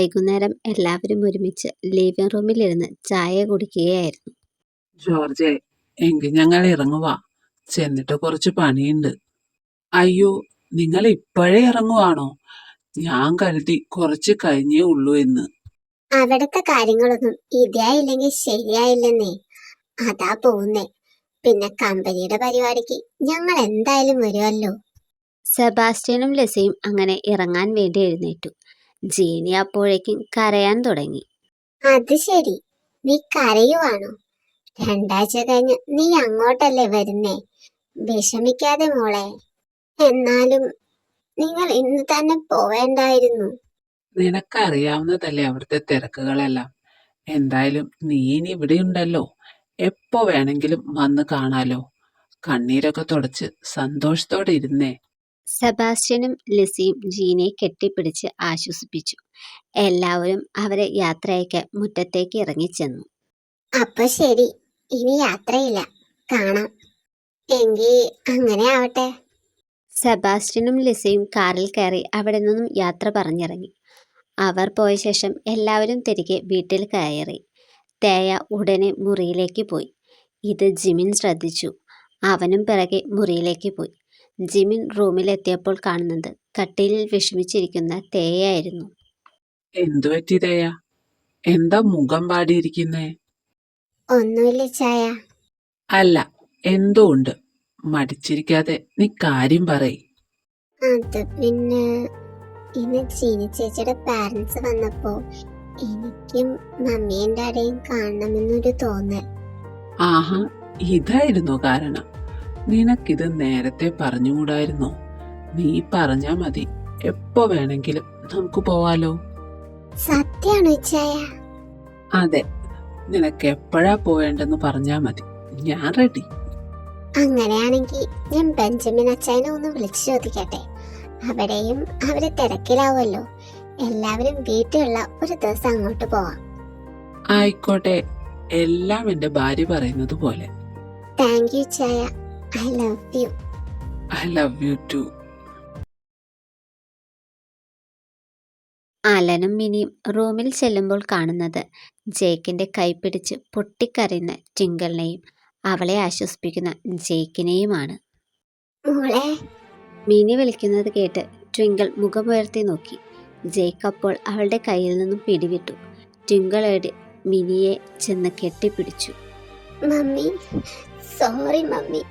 വൈകുന്നേരം എല്ലാവരും ഒരുമിച്ച് ലിവിംഗ് റൂമിലിരുന്ന് ചായ കുടിക്കുകയായിരുന്നു. ജോർജെ, എങ്കിൽ ഞങ്ങൾ ഇറങ്ങുവാ. ചെന്നിട്ട് കുറച്ച് പണിയുണ്ട്. അയ്യോ, നിങ്ങൾ ഇപ്പോഴേ ഇറങ്ങുവാണോ? ഞാൻ കരുതി കുറച്ച് കഴിഞ്ഞേ ഉള്ളൂ എന്ന്. അവിടുത്തെ കാര്യങ്ങളൊന്നും ഇതായില്ലെങ്കിൽ ശരിയായില്ലെന്നേ. അതാ പോകുന്നേ. പിന്നെ കമ്പനിയുടെ പരിപാടിക്ക് ഞങ്ങൾ എന്തായാലും വരുമല്ലോ. സെബാസ്റ്റ്യനും ലെസിയും അങ്ങനെ ഇറങ്ങാൻ വേണ്ടി എഴുന്നേറ്റു. ജീനി അപ്പോഴേക്കും കരയാൻ തുടങ്ങി. അത് ശരി, നീ കരയുവാണോ? 2 ആഴ്ച കഴിഞ്ഞ് നീ അങ്ങോട്ടല്ലേ വരുന്നേ. വിഷമിക്കാതെ മോളെ. എന്നാലും നിങ്ങൾ ഇന്ന് തന്നെ പോവേണ്ടായിരുന്നു. നിനക്കറിയാവുന്നതല്ലേ അവിടുത്തെ തിരക്കുകളെല്ലാം. എന്തായാലും നീ ഇനി ഇവിടെ ഉണ്ടല്ലോ. എപ്പോ വേണമെങ്കിലും വന്ന് കാണാലോ. കണ്ണീരൊക്കെ തുടച്ച് സന്തോഷത്തോടെ ഇരുന്നേ. സെബാസ്റ്റ്യനും ലെസിയും ജീനിയെ കെട്ടിപ്പിടിച്ച് ആശ്വസിപ്പിച്ചു. എല്ലാവരും അവരെ യാത്രയയക്കാൻ മുറ്റത്തേക്ക് ഇറങ്ങിച്ചെന്നു. അപ്പൊ ശരി, ഇനി യാത്രയില്ല, കാണാം. എങ്കിൽ അങ്ങനെ ആവട്ടെ. സെബാസ്റ്റ്യനും ലെസിയും കാറിൽ കയറി അവിടെ നിന്നും യാത്ര പറഞ്ഞിറങ്ങി. അവർ പോയ ശേഷം എല്ലാവരും തിരികെ വീട്ടിൽ കയറി. തേയ ഉടനെ മുറിയിലേക്ക് പോയി. ഇത് ജിമിൻ ശ്രദ്ധിച്ചു. അവനും പിറകെ മുറിയിലേക്ക് പോയി. ജിമിൻ റൂമിലെത്തിയപ്പോൾ കാണുന്നത് കട്ടിലിൽ വിഷമിച്ചിരിക്കുന്ന തേയായിരുന്നു. എന്തു പറ്റി തേയ? എന്താ മുഖം പാടിയിരിക്കുന്നേ? ഒന്നുമില്ല ചായ. അല്ല, എന്തോ ഉണ്ട്. മടിച്ചിരിക്കാതെ നീ കാര്യം പറയ്. അത് പിന്നെ ഇന്ന് ചീനി ചേച്ചിയുടെ പാരന്റ്സ് വന്നപ്പോ എനിക്കും മമ്മിയും ഡാഡിയും കാണണമെന്നൊരു തോന്നൽ. ആഹാ, ഇതായിരുന്നോ കാരണം? നിനക്കിത് നേരത്തെ പറഞ്ഞുകൂടായിരുന്നോ? നീ പറഞ്ഞാ മതി, എപ്പോ വേണമെങ്കിലും നമുക്ക് പോവാലോ. സത്യാണോ ചായ? അതെ, നിനക്ക് എപ്പോഴാ പോവേണ്ടെന്ന് പറഞ്ഞാ മതി, ഞാൻ റെഡി. അങ്ങനെയാണെങ്കിൽ ഞാൻ ബെഞ്ചമിൻ അച്ചായനെ ഒന്ന് വിളിച്ചു ചോദിക്കട്ടെ. അവിടെയും അവര് തിരക്കിലാവുമല്ലോ. എല്ലാവരും വീട്ടിലുള്ള ഒരു ദിവസം അങ്ങോട്ട് പോവാം. ആയിക്കോട്ടെ, എല്ലാം എന്റെ ഭാര്യ പറയുന്നത് പോലെ. Thank you Chaya. I love you. I love you too. അലനും മിനിയും റൂമിൽ ചെല്ലുമ്പോൾ കാണുന്നത് ജേക്കിന്റെ കൈപിടിച്ച് പൊട്ടിക്കരയുന്ന ട്വിങ്കിളിനെയും അവളെ ആശ്വസിപ്പിക്കുന്ന ജേക്കിനെയുമാണ്. മോളെ. മിനി വിളിക്കുന്നത് കേട്ട് ട്വിങ്കിൾ മുഖമുയർത്തി നോക്കി. ജേക്ക് അപ്പോൾ അവളുടെ കയ്യിൽ നിന്നും പിടിവിട്ടു. ട്വിങ്കിൾ മിനിയെ ചെന്ന് കെട്ടിപ്പിടിച്ചു. Mummy, sorry mummy.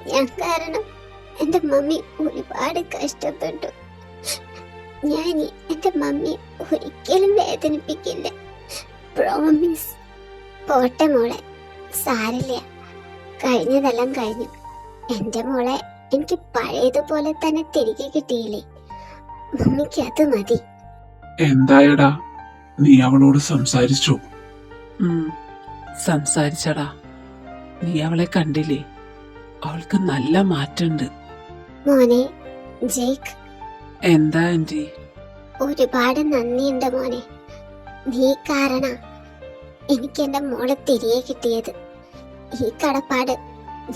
ഞാൻ കാരണം എന്റെ മമ്മി ഒരുപാട് കഷ്ടപ്പെട്ടു. ഞാൻ എന്റെ മമ്മി ഒരിക്കലും വേദനിപ്പിക്കില്ല. പ്രോമിസ്. പോട്ടെ മോളെ, സാരില്ല. കഴിഞ്ഞതെല്ലാം കഴിഞ്ഞു. എന്റെ മോളെ എനിക്ക് പഴയതുപോലെ തന്നെ തിരികെ കിട്ടിയില്ലേ. മമ്മിക്ക് അത് മതി. എന്തായടാ, നീ അവളോട് സംസാരിച്ചോ? സംസാരിച്ചടാ. നീ അവളെ കണ്ടില്ലേ? അവൾക്ക് നല്ല മാറ്റുണ്ട്. മോനെ ജേക്ക്. എന്താ ആന്റി? ഒരുപാട് നന്ദിയുണ്ട് മോനെ. നീ കാരണ എനിക്ക് എന്റെ മോളെ തിരികെ കിട്ടിയത്. ഈ കടപ്പാട്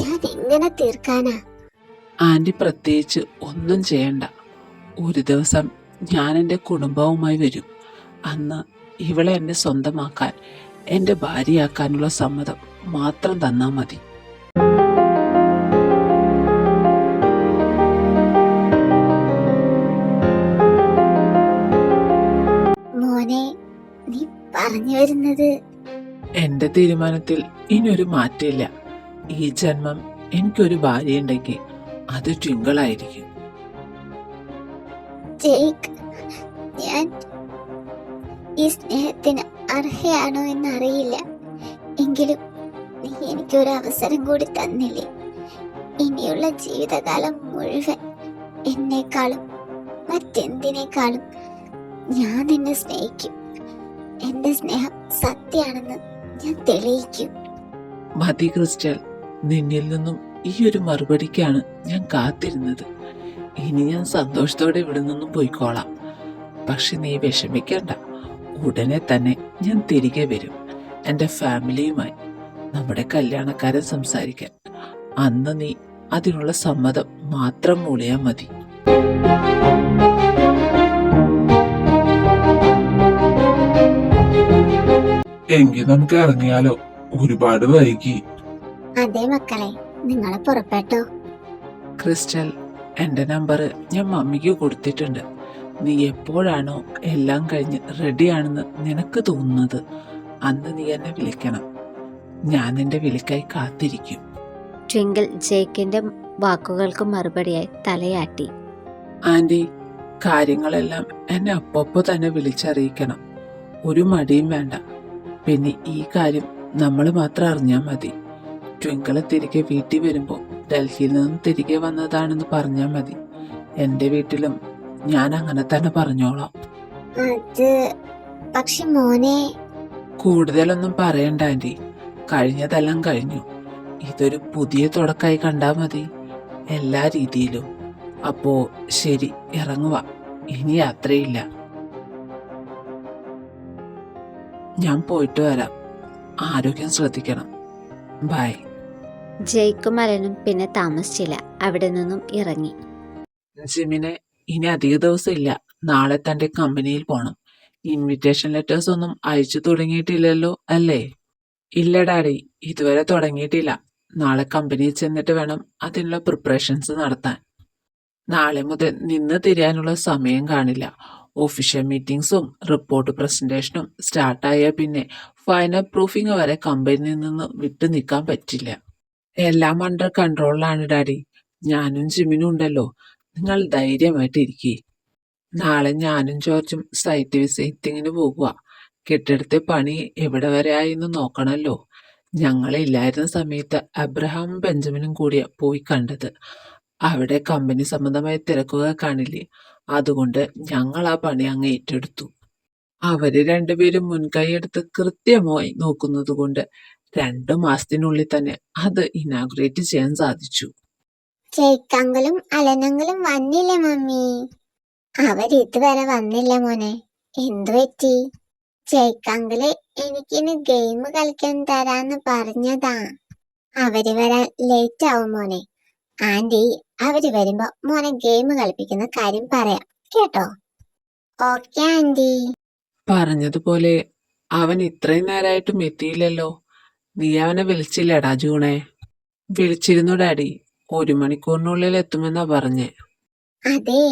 ഞാൻ എങ്ങനെ തീർക്കാനാ? ആന്റി പ്രത്യേകിച്ച് ഒന്നും ചെയ്യണ്ട. ഒരു ദിവസം ഞാൻ എൻ്റെ കുടുംബവുമായി വരും. അന്ന് ഇവളെ എന്നെ സ്വന്തമാക്കാൻ, എൻ്റെ ഭാര്യയാക്കാനുള്ള സമ്മതം മാത്രം തന്നാ മതി. മോനെ, നീ പറഞ്ഞു വരുന്നത്? എന്റെ തീരുമാനത്തിൽ ഇനിയൊരു മാറ്റമില്ല. ഈ ജന്മം എനിക്കൊരു ഭാര്യയുണ്ടെങ്കിൽ അത് ട്വിങ്കിളായിരിക്കും. ജേക്ക്, ഞാൻ ഈ സ്നേഹത്തിന് അർഹയാണോ എന്നറിയില്ല. എങ്കിലും നീ എനിക്കൊരു അവസരം കൂടി തന്നില്ലേ. ഇനിയുള്ള ജീവിതകാലം മുഴുവൻ എന്നെക്കാളും മറ്റെന്തിനേക്കാളും ഞാൻ നിന്നെ സ്നേഹിക്കും. എന്റെ സ്നേഹം സത്യമാണെന്ന് ഞാൻ തെളിയിക്കും. മതി ക്രിസ്റ്റൽ, നിന്നിൽ നിന്നും ഈ ഒരു മറുപടിക്കാണ് ഞാൻ കാത്തിരുന്നത്. ഇനി ഞാൻ സന്തോഷത്തോടെ ഇവിടെ നിന്നും പോയിക്കോളാം. പക്ഷെ നീ വിഷമിക്കണ്ട, ഉടനെ തന്നെ ഞാൻ തിരികെ വരും എൻ്റെ ഫാമിലിയുമായി നമ്മുടെ കല്യാണക്കാരൻ സംസാരിക്കാൻ. അന്ന് നീ അതിനുള്ള സമ്മതം മാത്രം മൂളിയാൽ മതി. എങ്കിൽ നമുക്ക് ഇറങ്ങിയാലോ? ഒരുപാട് വൈകി. അതെ മക്കളെ, നിങ്ങൾ പുറപ്പെട്ടോ. ക്രിസ്റ്റൽ, എൻ്റെ നമ്പർ ഞാൻ മമ്മിക്ക് കൊടുത്തിട്ടുണ്ട്. നീ എപ്പോഴാണോ എല്ലാം കഴിഞ്ഞ് റെഡിയാണെന്ന് നിനക്ക് തോന്നുന്നത് അന്ന് നീ എന്നെ വിളിക്കണം. ഞാൻ നിന്റെ വിളിക്കായി കാത്തിരിക്കും. ട്വിങ്കിൾ ജേക്കിന്റെ വാക്കുകൾക്ക് മറുപടിയായി തലയാട്ടി. ആൻറ്റി, കാര്യങ്ങളെല്ലാം എന്നെ അപ്പപ്പോ തന്നെ വിളിച്ചറിയിക്കണം. ഒരു മടിയും വേണ്ട. പിന്നെ ഈ കാര്യം നമ്മൾ മാത്രം അറിഞ്ഞാൽ മതി. ട്വിങ്കിള് തിരികെ വീട്ടിൽ വരുമ്പോൾ ഡൽഹിയിൽ നിന്നും തിരികെ വന്നതാണെന്ന് പറഞ്ഞാൽ മതി. എൻ്റെ വീട്ടിലും ഞാൻ അങ്ങനെ തന്നെ പറഞ്ഞോളാം. അത് പക്ഷെ മോനെ. കൂടുതലൊന്നും പറയണ്ട ആൻറ്റി, കഴിഞ്ഞതെല്ലാം കഴിഞ്ഞു. ഇതൊരു പുതിയ തുടക്കമായി കണ്ടാ മതി എല്ലാ രീതിയിലും. അപ്പോ ശരി, ഇറങ്ങുക. ഇനി യാത്രയില്ല. ഞാൻ പോയിട്ട് വരാം. ആരോഗ്യം ശ്രദ്ധിക്കണം. ബൈ. ജയ്ക്കും അലനും പിന്നെ താമസിച്ചില്ല, അവിടെ നിന്നും ഇറങ്ങി. ജിമിനെ, ഇനി അധിക ദിവസം ഇല്ല. നാളെ തന്റെ കമ്പനിയിൽ പോണം. ഇൻവിറ്റേഷൻ ലെറ്റേഴ്സ് ഒന്നും അയച്ചു തുടങ്ങിയിട്ടില്ലല്ലോ അല്ലേ? ഇല്ല ഡാഡി, ഇതുവരെ തുടങ്ങിയിട്ടില്ല. നാളെ കമ്പനിയിൽ ചെന്നിട്ട് വേണം അതിനുള്ള പ്രിപ്പറേഷൻസ് നടത്താൻ. നാളെ മുതൽ നിന്ന് തിരിയാനുള്ള സമയം കാണില്ല. ഒഫീഷ്യൽ മീറ്റിംഗ്സും റിപ്പോർട്ട് പ്രസന്റേഷനും സ്റ്റാർട്ടായ പിന്നെ ഫൈനൽ പ്രൂഫിംഗ് വരെ കമ്പനിയിൽ നിന്ന് വിട്ടു നിൽക്കാൻ പറ്റില്ല. എല്ലാം അണ്ടർ കൺട്രോളിലാണ് ഡാഡി. ഞാനും ജിമിനും ഉണ്ടല്ലോ. നിങ്ങൾ ധൈര്യമായിട്ടിരിക്കേ. നാളെ ഞാനും ജോർജും സൈറ്റ് വിസിറ്റിങ്ങിന് പോകുക. കെട്ടിടത്തെ പണി എവിടെ വരെ ആയെന്ന് നോക്കണമല്ലോ. ഞങ്ങളില്ലായിരുന്ന സമയത്ത് അബ്രഹാമും ബെഞ്ചമിനും കൂടിയാ പോയി കണ്ടത്. അവിടെ കമ്പനി സംബന്ധമായ തിരക്കുകൾ കാണില്ലേ, അതുകൊണ്ട് ഞങ്ങൾ ആ പണി അങ്ങ് ഏറ്റെടുത്തു. അവര് രണ്ടുപേരും മുൻകൈയെടുത്ത് കൃത്യമായി നോക്കുന്നത് കൊണ്ട് 2 മാസത്തിനുള്ളിൽ തന്നെ അത് ഇനാഗുറേറ്റ് ചെയ്യാൻ സാധിച്ചു. ചേക്കങ്കളും അലനങ്ങളും വന്നില്ലേ മമ്മി? അവരിതുവരെ വന്നില്ല മോനെ. എന്തു പറ്റി? ചേക്കങ്കിള് എനിക്കിന്ന് ഗെയിം കളിക്കാൻ തരാന്ന് പറഞ്ഞതാ. അവര് വരാൻ ലേറ്റ് ആവും മോനെ. ആന്റി അവര് വരുമ്പോ മോനെ ഗെയിം കളിപ്പിക്കുന്ന കാര്യം പറയാം കേട്ടോ? Okay aunty. പറഞ്ഞതുപോലെ അവൻ ഇത്രയും നേരമായിട്ടും എത്തിയില്ലല്ലോ. നീ അവനെ വിളിച്ചില്ലടാ ജൂണേ? വിളിച്ചിരുന്നു ഡാഡി. 1 മണിക്കൂറിനുള്ളിൽ എത്തുമെന്നാ പറഞ്ഞേ. അതെ,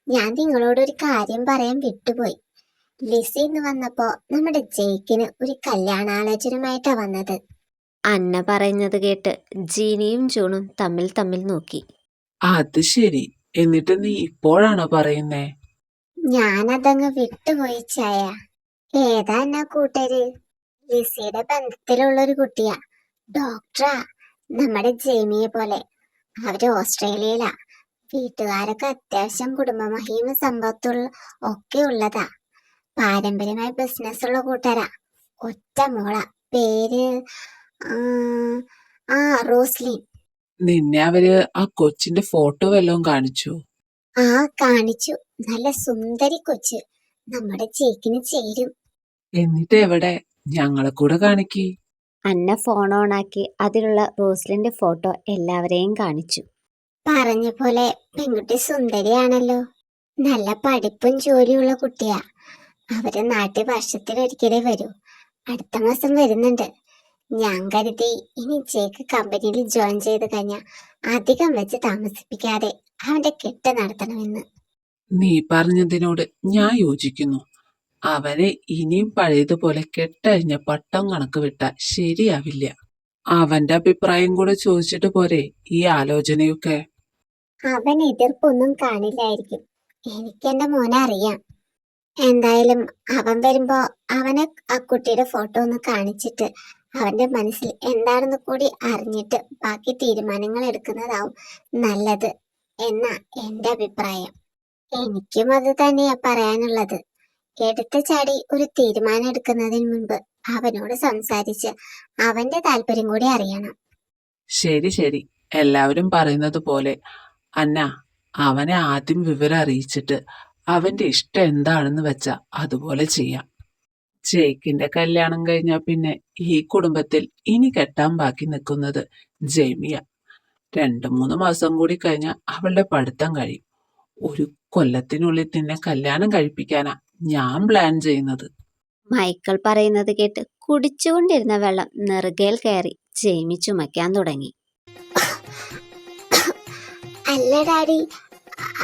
ഞാൻ നിങ്ങളോടൊരു കാര്യം പറയാൻ വിട്ടുപോയി. ലിസി ഇന്ന് വന്നപ്പോ നമ്മുടെ ജയിക്കിന് ഒരു കല്യാണാലോചനയുമായിട്ടാ വന്നത്. അന്ന പറയുന്നത് കേട്ട് ജീനിയും ജൂണും തമ്മിൽ തമ്മിൽ നോക്കി. അത് ശരി. എന്നിട്ട് നീ ഇപ്പോഴാണോ പറയുന്നേ? ഞാനതങ്ങ് വിട്ടുപോയി ചായ. ഏതാ എന്നാ കൂട്ടര്? ലിസിയുടെ ബന്ധത്തിലുള്ളൊരു കുട്ടിയാ. ഡോക്ടറാ, നമ്മുടെ ജെയിമിയെ പോലെ. അവര് ഓസ്ട്രേലിയയിലാ. വീട്ടുകാരൊക്കെ അത്യാവശ്യം കുടുംബമഹിമ സമ്പത്തുള്ള ഒക്കെ ഉള്ളതാ. പാരമ്പര്യമായ ബിസിനസ് ഉള്ള കൂട്ടരാ. ഒറ്റ മോള. പേര് റോസ്ലിൻ. നിന്നെ അവര് ആ കൊച്ചിന്റെ ഫോട്ടോ വല്ലതും കാണിച്ചു? കാണിച്ചു. നല്ല സുന്ദരി കൊച്ച്. നമ്മുടെ ചേക്കിന് ചേരും. എന്നിട്ട് എവിടെ? ഞങ്ങളെ കൂടെ കാണിക്ക്. അന്ന ഫോൺ ഓണാക്കി അതിലുള്ള റോസ്ലിന്റെ ഫോട്ടോ എല്ലാവരെയും കാണിച്ചു. പറഞ്ഞ പോലെ പെൺകുട്ടി സുന്ദരിയാണല്ലോ. നല്ല പഠിപ്പും ജോലിയുള്ള കുട്ടിയാ. അവര് നാട്ടിൽ വർഷത്തിലൊരിക്കലേ വരൂ. അടുത്ത മാസം വരുന്നുണ്ട്. ഞാൻ കരുതി ഇനി ജേക്ക് കമ്പനിയിൽ ജോയിൻ ചെയ്ത് കഴിഞ്ഞാൽ അധികം വെച്ച് താമസിപ്പിക്കാതെ അവന്റെ കെട്ട് നടത്തണമെന്ന്. നീ പറഞ്ഞതിനോട് ഞാൻ യോജിക്കുന്നു. അവനെ ഇനിയും പഴയതുപോലെ കെട്ടഴിഞ്ഞ പട്ടം കണക്ക് വിട്ടാൽ ശരിയാവില്ല. അവന്റെ അഭിപ്രായം കൂടെ ചോദിച്ചിട്ട് പോരെ ഈ ആലോചനയൊക്കെ? അവൻ എതിർപ്പൊന്നും കാണില്ലായിരിക്കും. എനിക്കെന്റെ മോനെ അറിയാം. എന്തായാലും അവൻ വരുമ്പോ അവനെ ആ കുട്ടിയുടെ ഫോട്ടോ ഒന്ന് കാണിച്ചിട്ട് അവന്റെ മനസ്സിൽ എന്താണെന്ന് കൂടി അറിഞ്ഞിട്ട് ബാക്കി തീരുമാനങ്ങൾ എടുക്കുന്നതാവും നല്ലത് എന്നാ എന്റെ അഭിപ്രായം. എനിക്കും അത് തന്നെയാ പറയാനുള്ളത്. എടുത്ത ചാടി ഒരു തീരുമാനം എടുക്കുന്നതിന് മുൻപ് അവനോട് സംസാരിച്ച് അവന്റെ താല്പര്യം കൂടി അറിയണം. ശരി ശരി, എല്ലാവരും പറയുന്നത് പോലെ. അന്ന, അവനെ ആദ്യം വിവരം അറിയിച്ചിട്ട് അവന്റെ ഇഷ്ടം എന്താണെന്ന് വെച്ചാ അതുപോലെ ചെയ്യാം. ജേക്കിന്റെ കല്യാണം കഴിഞ്ഞാ പിന്നെ ഈ കുടുംബത്തിൽ ഇനി കെട്ടാൻ ബാക്കി നിൽക്കുന്നത് ജെമിയ. 2-3 മാസം കൂടി കഴിഞ്ഞാൽ അവളുടെ പഠിത്തം കഴിയും. 1 കൊല്ലത്തിനുള്ളിൽ നിന്നെ കല്യാണം കഴിപ്പിക്കാനാ ഞാൻ പ്ലാൻ ചെയ്യുന്നത്. മൈക്കിൾ പറയുന്നത് കേട്ട് കുടിച്ചുകൊണ്ടിരുന്ന വെള്ളം നെറുകയിൽ കയറി ജെയ്മി ചുമയ്ക്കാൻ തുടങ്ങി. അല്ല ഡാഡി,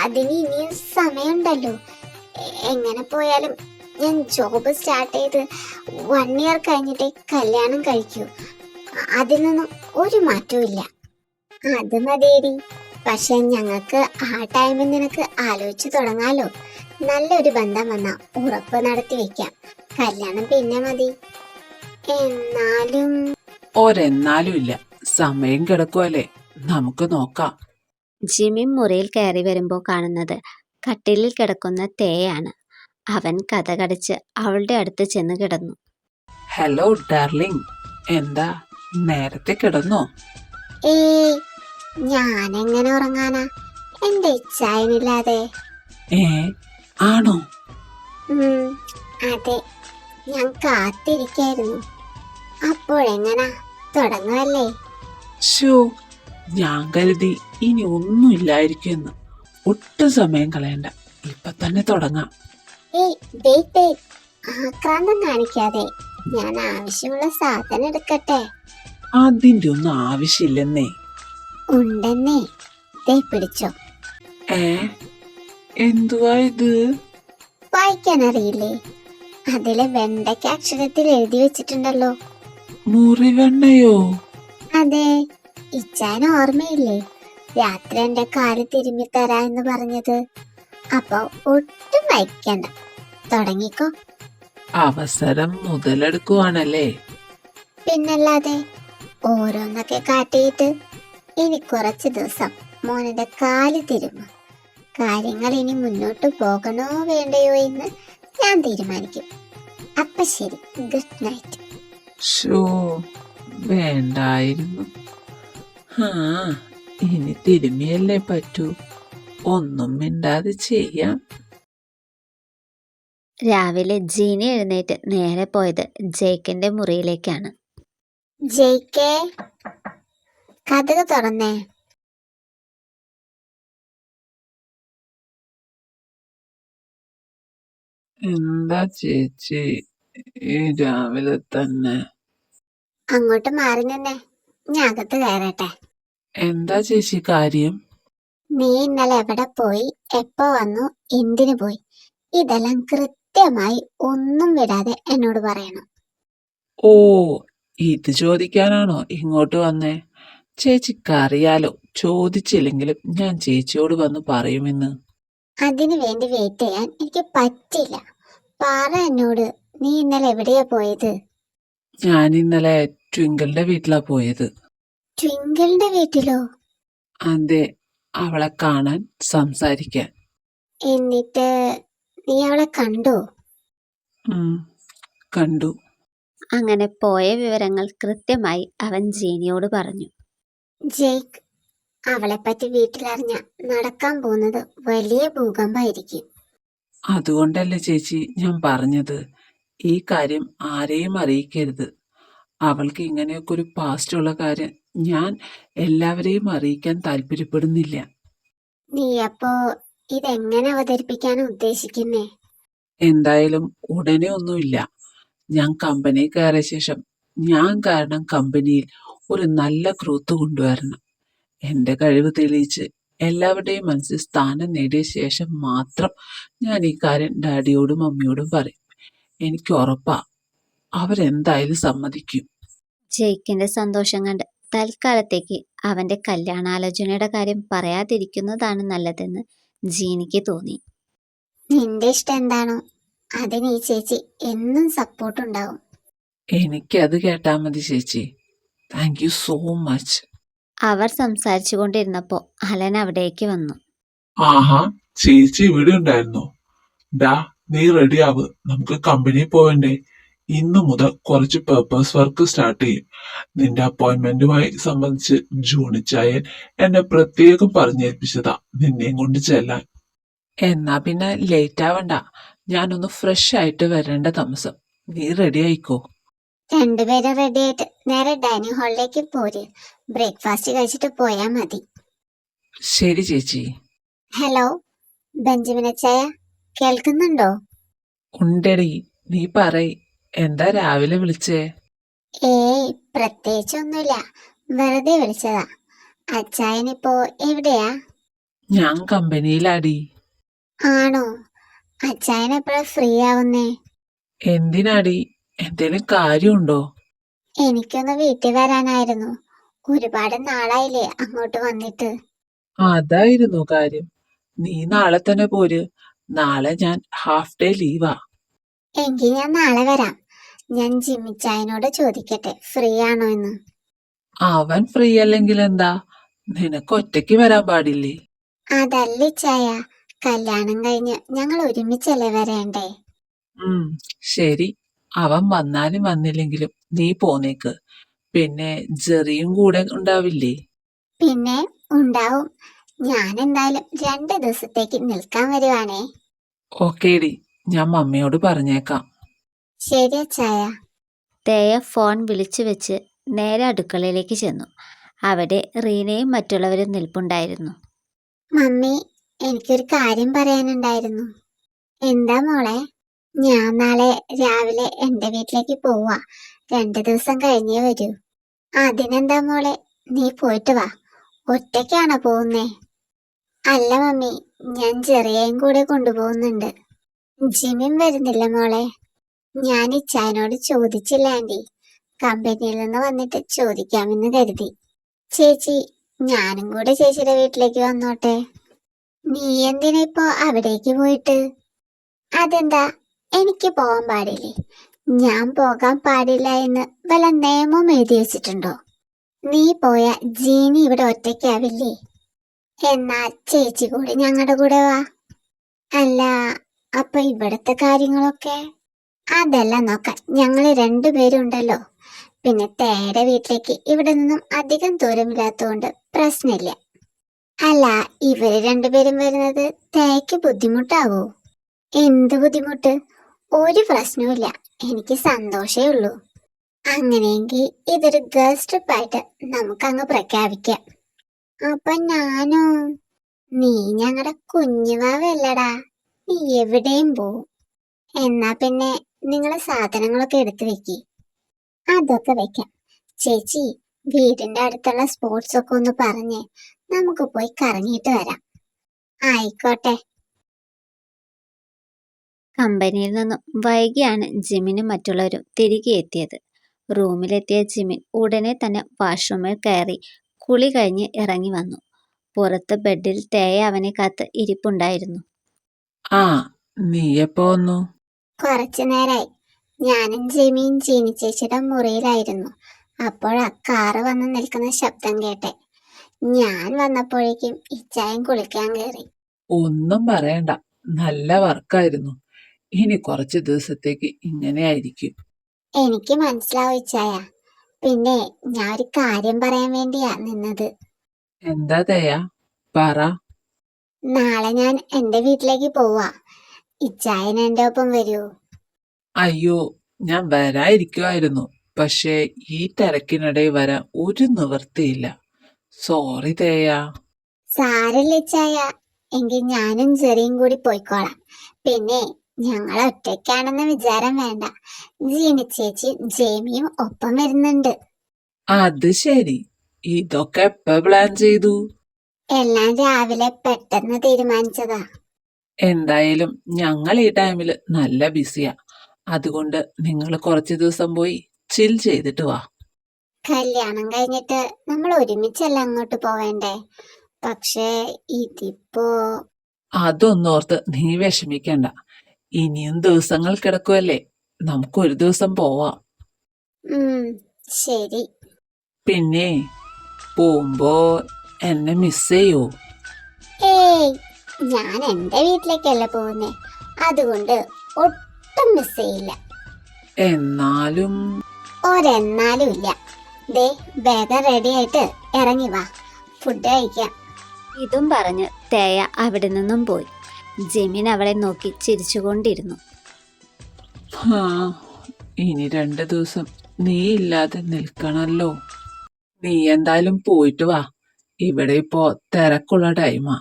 അതിന് ഇനിയും സമയമുണ്ടല്ലോ. എങ്ങനെ പോയാലും ഞാൻ ജോബ് സ്റ്റാർട്ട് ചെയ്ത് 1 ഇയർ കഴിഞ്ഞിട്ടേ കല്യാണം കഴിക്കൂ. അതിൽ നിന്നും ഒരു മാറ്റവും ഇല്ല. അത് മതിയേടി. പക്ഷെ ഞങ്ങൾക്ക് ആ ടൈമിൽ നിനക്ക് ആലോചിച്ചു തുടങ്ങാലോ. നല്ലൊരു ബന്ധം വന്നാ ഉറപ്പ് നടത്തി വെക്കാം. കല്യാണം പിന്നെ മതി. എന്നാലും ഒരെന്നാലും ഇല്ല, സമയം കിടക്കുവല്ലേ, നമുക്ക് നോക്കാം. ജിമ്മി മുറിയിൽ കയറി വരുമ്പോൾ കാണുന്നത് കട്ടിലിൽ കിടക്കുന്ന തേയാണ്. അവൻ കതകടിച്ച് അവളുടെ അടുത്ത് ചെന്ന് കിടന്നു. ഹലോ ഡാർലിംഗ്, എന്താ നേരത്തെ കിടന്നോ? ഏയ്, ഞാനെങ്ങനെ ഉറങ്ങാനാ, എന്റെ ഇച്ഛായനില്ലാതെ. ഏ ആണോ? അതെ, ഞാൻ കാത്തിരിക്കായിരുന്നു. അപ്പോഴെങ്ങനാ, തുടങ്ങുമല്ലേ? ഷോ, ഞാൻ കരുതി ഇനി ഒന്നുമില്ലായിരിക്കുമെന്ന്. ഒട്ടും സമയം കളയണ്ട, ഇപ്പൊ തന്നെ തുടങ്ങാം. ഏയ് വെയിറ്റ്, ആക്രാന്തം കാണിക്കാതെ. ഞാൻ ആവശ്യമുള്ള സാധനം എടുക്കട്ടെ. അതിന്റെ ഒന്നും ആവശ്യമില്ലെന്നേ. ഉണ്ടെന്നേ, ദേ പിടിച്ചോ. ഏ എന്തുവാ ഇത്? വായിക്കാൻ അറിയില്ലേ? അതിലെ വെണ്ടയ്ക്ക അക്ഷരത്തിൽ എഴുതി വെച്ചിട്ടുണ്ടല്ലോ. മുറിവെണ്ണയോ? അതെ, ഇച്ചാൻ ഓർമ്മയില്ലേ രാത്രി എന്റെ കാല് തിരുമ്മി തരാ എന്ന് പറഞ്ഞത്? അപ്പൊ ഒട്ടും വൈക്കണ്ട, തുടങ്ങിക്കോ. അവസരം മുതലെടുക്കുവാണല്ലേ? പിന്നല്ലാതെ, ഓരോന്നൊക്കെ കാട്ടിയിട്ട് ഇനി കുറച്ച് ദിവസം മോനെ കാല് തിരുമ്മ. കാര്യങ്ങൾ ഇനി മുന്നോട്ട് പോകണോ വേണ്ടയോ എന്ന് ഞാൻ തീരുമാനിക്കും. അപ്പൊ ശരി, ഗുഡ് നൈറ്റ്. ഷോ, വേണ്ടായിരുന്നു. ആ, ഇനി തിരുമിയല്ലേ പറ്റൂ, ഒന്നും മിണ്ടാതെ ചെയ്യാം. രാവിലെ ജീനി എഴുന്നേറ്റ് നേരെ പോയത് ജേക്കിന്റെ മുറിയിലേക്കാണ്. ജയിക്കേ, കഥക് തുറന്നേ. എന്താ ചേച്ചി ഈ രാവിലെ തന്നെ? അങ്ങോട്ട് മാറി നിന്നേ, ഞാൻ അകത്ത് കയറട്ടെ. എന്താ ചേച്ചി കാര്യം? നീ ഇന്നലെ എവിടെ പോയി, എപ്പോ വന്നു, എന്തിനു പോയി, ഇതെല്ലാം കൃത്യമായി ഒന്നും വിടാതെ എന്നോട് പറയണം. ഓ, ഇത് ചോദിക്കാനാണോ ഇങ്ങോട്ട് വന്നേ? ചേച്ചിക്കറിയാലോ, ചോദിച്ചില്ലെങ്കിലും ഞാൻ ചേച്ചിയോട് വന്ന് പറയുമെന്ന്. അതിനു വേണ്ടി വെയിറ്റ് ചെയ്യാൻ എനിക്ക് പറ്റില്ല. പറ എന്നോട്, നീ ഇന്നലെ എവിടെയാ പോയത്? ഞാൻ ഇന്നലെ ട്വിങ്കിളിന്റെ വീട്ടിലാ പോയത്. ട്വിങ്കിളിന്റെ വീട്ടിലോ? അതെ, അവളെ കാണാൻ, സംസാരിക്കാൻ. എന്നിട്ട് നീ അവളെ കണ്ടോ? കണ്ടു. അങ്ങനെ പോയ വിവരങ്ങൾ കൃത്യമായി അവൻ ജീനിയോട് പറഞ്ഞു. ജേക്ക്, അവളെപ്പറ്റി വീട്ടിലറിഞ്ഞ നടക്കാൻ പോകുന്നത് വലിയ ഭൂകമ്പായിരിക്കും. അതുകൊണ്ടല്ലേ ചേച്ചി ഞാൻ പറഞ്ഞത്, ഈ കാര്യം ആരെയും അറിയിക്കരുത്. അവൾക്ക് ഇങ്ങനെയൊക്കെ ഒരു പാസ്റ്റ് ഉള്ള കാര്യം ഞാൻ എല്ലാവരെയും അറിയിക്കാൻ താല്പര്യപ്പെടുന്നില്ല. നീ അപ്പോ ഇതെങ്ങനെ അവതരിപ്പിക്കാൻ ഉദ്ദേശിക്കുന്നേ? എന്തായാലും ഉടനെ ഒന്നുമില്ല. ഞാൻ കമ്പനി കയറിയ ശേഷം ഞാൻ കാരണം കമ്പനിയിൽ ഒരു നല്ല ഗ്രോത്ത് കൊണ്ടുവരണം. എന്റെ കഴിവ് തെളിയിച്ച് എല്ലാവരുടെയും മനസ്സിൽ സ്ഥാനം നേടിയ ശേഷം മാത്രം ഞാൻ ഈ കാര്യം ഡാഡിയോടും മമ്മിയോടും പറയും. എനിക്ക് ഉറപ്പാ, അവരെന്തായാലും സമ്മതിക്കും. ജേക്കിന്റെ സന്തോഷം കണ്ട് തൽക്കാലത്തേക്ക് അവന്റെ കല്യാണാലോചനയുടെ കാര്യം പറയാതിരിക്കുന്നതാണ് നല്ലതെന്ന് ജീനിക്ക് തോന്നി. നിന്റെ ഇഷ്ടം എന്താണോ അതിന് ഈ ചേച്ചി എന്നും സപ്പോർട്ട് ഉണ്ടാവും. എനിക്കത് കേട്ടാ മതി ചേച്ചി. Thank you so much. അവർ സംസാരിച്ചു കൊണ്ടിരുന്നപ്പോ അലൻ അവിടേക്ക് വന്നു. ആഹാ, ചേച്ചി ഇവിടെ ഉണ്ടായിരുന്നോ? ഡാ, നീ റെഡിയാവ്, നമുക്ക് കമ്പനിയിൽ പോവണ്ടേ. ഇന്നു മുതൽ കുറച്ച് പേപ്പേഴ്സ് വർക്ക് സ്റ്റാർട്ട് ചെയ്യും. നിന്റെ അപ്പോയിന്റ്മെന്റുമായി സംബന്ധിച്ച് ജൂണിച്ചായൻ എന്നെ പ്രത്യേകം പറഞ്ഞേൽപ്പിച്ചതാ നിന്നെയും കൊണ്ട് ചെല്ലാൻ. എന്നാ പിന്നെ ലേറ്റ് ആവണ്ട, ഞാനൊന്ന് ഫ്രഷ് ആയിട്ട് വരേണ്ട താമസം. നീ റെഡി ആയിക്കോ. രണ്ടുപേരും റെഡി ആയിട്ട് നേരെ ഡൈനിങ് ഹാളിലേക്ക് പോര്. ബ്രേക്ക്ഫാസ്റ്റ് കഴിച്ചിട്ട് പോയാ മതി. ശരി ചേച്ചി. ഹലോ ബെഞ്ചമിൻ അച്ചായ, കേൾക്കുന്നുണ്ടോ? ഉണ്ടെടി, നീ പറയ്, എന്താ രാവിലെ വിളിച്ചേ? ഏയ് പ്രത്യേകിച്ചൊന്നുമില്ല, വെറുതെ വിളിച്ചതാ. അച്ചായനിപ്പോ എവിടെയാ? ഞാൻ കമ്പനിയിലാടി. ആണോ? അച്ചായൻ എപ്പോഴാ ഫ്രീ ആവുന്നേ? എന്തിനാടി? എന്തേലും കാര്യമുണ്ടോ? എനിക്കൊന്ന് വീട്ടിൽ വരാനായിരുന്നു. ഒരുപാട് നാളായില്ലേ അങ്ങോട്ട് വന്നിട്ട്. അതായിരുന്നു കാര്യം. നീ നാളെ തന്നെ പോര്. നാളെ ഞാൻ ഹാഫ് ഡേ ലീവാ. എങ്കിൽ ഞാൻ നാളെ വരാം. ഞാൻ ജിമ്മിച്ചായനോട് ചോദിക്കട്ടെ ഫ്രീ ആണോ എന്ന്. അവൻ ഫ്രീ അല്ലെങ്കിൽ എന്താ? നിനക്ക് ഒറ്റയ്ക്ക് വരാൻ പാടില്ലേ? അതല്ല ഇച്ചായ, കല്യാണം കഴിഞ്ഞ് ഞങ്ങൾ ഒരുമിച്ചല്ലേ വരേണ്ടേ? ഉം ശരി. അവൻ വന്നാലും വന്നില്ലെങ്കിലും നീ പോന്നേക്ക്. പിന്നെ ജെറിയും കൂടെ ഉണ്ടാവില്ലേ? പിന്നെ ഉണ്ടാവും. ഞാൻ എന്തായാലും 2 ദിവസത്തേക്ക് നിൽക്കാൻ വരുവാണേ. ഓക്കേടി, ഞാൻ മമ്മിയോട് പറഞ്ഞേക്കാം. ശരി അച്ചായ. തേയ ഫോൺ വിളിച്ചു വെച്ച് നേരെ അടുക്കളയിലേക്ക് ചെന്നു. അവിടെ റീനയും മറ്റുള്ളവരും നിൽപ്പുണ്ടായിരുന്നു. മമ്മി, എനിക്കൊരു കാര്യം പറയാനുണ്ടായിരുന്നു. എന്താ മോളെ? ഞാൻ നാളെ രാവിലെ എന്റെ വീട്ടിലേക്ക് പോവാ. 2 ദിവസം കഴിഞ്ഞേ വരൂ. അതിനെന്താ മോളെ, നീ പോയിട്ട് വാ. ഒറ്റയ്ക്കാണോ പോകുന്നേ? അല്ല മമ്മി, ഞാൻ ചെറിയയും കൂടെ കൊണ്ടുപോകുന്നുണ്ട്. ജിമിൻ വരുന്നില്ല മോളെ. ഞാൻ ഇച്ചായനോട് ചോദിച്ചില്ല ആന്റി. കമ്പനിയിൽ നിന്ന് വന്നിട്ട് ചോദിക്കാമെന്ന് കരുതി. ചേച്ചി, ഞാനും കൂടെ ചേച്ചിയുടെ വീട്ടിലേക്ക് വന്നോട്ടെ? നീ എന്തിനാ ഇപ്പോ അവിടേക്ക് പോയിട്ട്? അതെന്താ, എനിക്ക് പോകാൻ പാടില്ലേ? ഞാൻ പോകാൻ പാടില്ല എന്ന് വല്ല നിയമം എഴുതി വെച്ചിട്ടുണ്ടോ? നീ പോയ ജീനി ഇവിടെ ഒറ്റയ്ക്കാവില്ലേ? എന്നാ ചേച്ചി കൂടി ഞങ്ങളുടെ കൂടെ വാ. അല്ല, അപ്പൊ ഇവിടത്തെ കാര്യങ്ങളൊക്കെ? അതെല്ലാം നോക്കാൻ ഞങ്ങള് 2 പേരുണ്ടല്ലോ. പിന്നെ തേയുടെ വീട്ടിലേക്ക് ഇവിടെ നിന്നും അധികം ദൂരമില്ലാത്തതുകൊണ്ട് പ്രശ്നമില്ല. അല്ല, ഇവര് 2 പേരും വരുന്നത് തേയ്ക്ക് ബുദ്ധിമുട്ടാവോ? എന്ത് ബുദ്ധിമുട്ട്? ഒരു പ്രശ്നവുമില്ല, എനിക്ക് സന്തോഷേ ഉള്ളൂ. അങ്ങനെയെങ്കിൽ ഇതൊരു ഗേൾസ് ട്രിപ്പായിട്ട് നമുക്കങ്ങ് പ്രഖ്യാപിക്കാം. അപ്പൊ ഞാനോ? നീ ഞങ്ങളുടെ കുഞ്ഞുവാവല്ലടാ, നീ എവിടെയും പോവും. എന്നാ പിന്നെ നിങ്ങളെ സാധനങ്ങളൊക്കെ എടുത്തു വെക്കി. അതൊക്കെ വെക്കാം. ചേച്ചി, വീടിന്റെ അടുത്തുള്ള സ്പോർട്സ് ഒക്കെ ഒന്ന് പറഞ്ഞേ, നമുക്ക് പോയി കറങ്ങിയിട്ട് വരാം. ആയിക്കോട്ടെ. കമ്പനിയിൽ നിന്നും വൈകിയാണ് ജിമിനും മറ്റുള്ളവരും തിരികെ എത്തിയത്. റൂമിലെത്തിയ ജിമിൻ ഉടനെ തന്നെ വാഷ്റൂമിൽ കയറി കുളി കഴിഞ്ഞ് ഇറങ്ങി വന്നു. പുറത്ത് ബെഡിൽ തേയ അവനെ കാത്ത് ഇരിപ്പുണ്ടായിരുന്നു. ആ, നീ എപ്പോ വന്നു? കുറച്ചു നേരായി. ഞാനും ജെമിയും ജീനി ചേച്ചിയുടെ മുറിയിലായിരുന്നു. അപ്പോഴാ കാറ് വന്ന് നിൽക്കുന്ന ശബ്ദം കേട്ടെ. ഞാൻ വന്നപ്പോഴേക്കും ഇച്ചായൻ കുളിക്കാൻ കയറി. ഒന്നും പറയണ്ട, നല്ല വർക്കായിരുന്നു. ഇനി കുറച്ച് ദിവസത്തേക്ക് ഇങ്ങനെ ആയിരിക്കും. എനിക്ക് മനസ്സിലാവും ഇച്ചായ. പിന്നെ ഞാൻ ഒരു കാര്യം പറയാൻ വേണ്ടിയാ നിന്നത്. എന്താ തേയാ? പറ. നാളെ ഞാൻ എന്റെ വീട്ടിലേക്ക് പോവാ. ഇച്ചായൻ എന്റെ ഒപ്പം വരൂ? അയ്യോ, ഞാൻ വരാതിരിക്കുമായിരുന്നു. പക്ഷേ ഈ തിരക്കിനിടെ വരാൻ ഒരു നിവൃത്തിയില്ല. സോറി തേയാ. സാരല്ല ഇച്ചായ, എങ്കിൽ ഞാനും ചെറിയും കൂടി പോയിക്കോളാം. പിന്നെ ഞങ്ങൾ ഒറ്റയ്ക്കാണെന്ന് വിചാരം വേണ്ട. ജീനി ചേച്ചിയും ജേമിയും ഒപ്പം വരുന്നുണ്ട്. അത് ശരി. ഇതൊക്കെ എപ്പ പ്ലാൻ ചെയ്തു? എല്ലാം രാവിലെ പെട്ടെന്ന് തീരുമാനിച്ചതാ. എന്തായാലും ഞങ്ങൾ ഈ ടൈമിൽ നല്ല ബിസിയാ. അതുകൊണ്ട് നിങ്ങൾ കുറച്ച് ദിവസം പോയി ചിൽ ചെയ്തിട്ട് വാ. കല്യാണം കഴിഞ്ഞിട്ട് നമ്മൾ ഒരുമിച്ചല്ല അങ്ങോട്ട് പോവേണ്ടേ? പക്ഷേ ഇതിപ്പോ... അതൊന്നോർത്ത് നീ വിഷമിക്കണ്ട. ഇനിയും ദിവസങ്ങൾ കിടക്കുമല്ലേ. നമുക്കൊരു ദിവസം പോവാം. ശരി. പിന്നെ പോകുമ്പോ എന്നെ മിസ് ചെയ്യോ? ഏയ്, ഞാൻ എന്റെ വീട്ടിലേക്കല്ല പോകുന്നേ. അതുകൊണ്ട് ഒട്ടും മിസ് ചെയ്യില്ല. എന്നാലും ഒരെന്നാലും ഇല്ല. ദേ, വേഗം റെഡി ആയിട്ട് ഇറങ്ങി വാ, ഫുഡ് കഴിക്കാം. ഇതും പറഞ്ഞ് തേയ അവിടെ നിന്നും പോയി. ജിമിൻ അവളെ നോക്കി ചിരിച്ചുകൊണ്ടിരുന്നു. ഹാ, ഇനി 2 ദിവസം നീ ഇല്ലാതെ നിൽക്കണല്ലോ. നീ എന്തായാലും പോയിട്ട് വാ. ഇവിടെ ഇപ്പോ തിരക്കുള്ള ടൈമാ.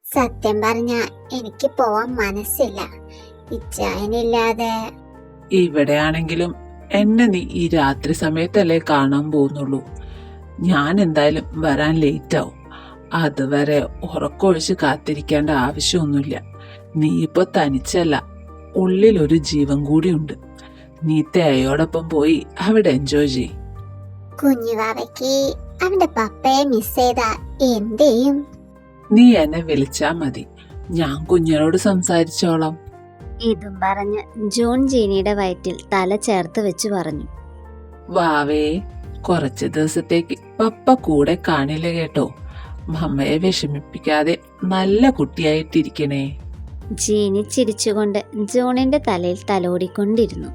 സത്യം പറഞ്ഞ എനിക്ക് പോവാൻ മനസ്സില്ല. ഇച്ചായനില്ലാതെ. ഇവിടെയാണെങ്കിലും എന്നെ നീ ഈ രാത്രി സമയത്തല്ലേ കാണാൻ പോകുന്നുള്ളൂ. ഞാൻ എന്തായാലും വരാൻ ലേറ്റാവും. അതുവരെ ഉറക്കമൊഴിച്ച് കാത്തിരിക്കേണ്ട ആവശ്യമൊന്നുമില്ല. നീ ഇപ്പൊ തനിച്ചല്ല, ഉള്ളിലൊരു ജീവൻ കൂടിയുണ്ട്. നീ തേയോടൊപ്പം പോയി അവിടെ എൻജോയ് ചെയ്. കുഞ്ഞുവാവയ്ക്ക് അവന്റെ പപ്പയെ മിസ് ചെയ്താ എന്ത് ചെയ്യും? നീ എന്നെ വിളിച്ചാ മതി, ഞാൻ കുഞ്ഞിനോട് സംസാരിച്ചോളാം. ഇതും പറഞ്ഞ് ജോൺ ജീനിയുടെ വയറ്റിൽ തല ചേർത്ത് വെച്ച് പറഞ്ഞു. വാവേ, കുറച്ച് ദിവസത്തേക്ക് പപ്പ കൂടെ കാണില്ല കേട്ടോ. മമ്മയെ വിഷമിപ്പിക്കാതെ നല്ല കുട്ടിയായിട്ടിരിക്കണേ. ജീനി ചിരിച്ചുകൊണ്ട് ജോണിന്റെ തലയിൽ തലോടിക്കൊണ്ടിരുന്നു.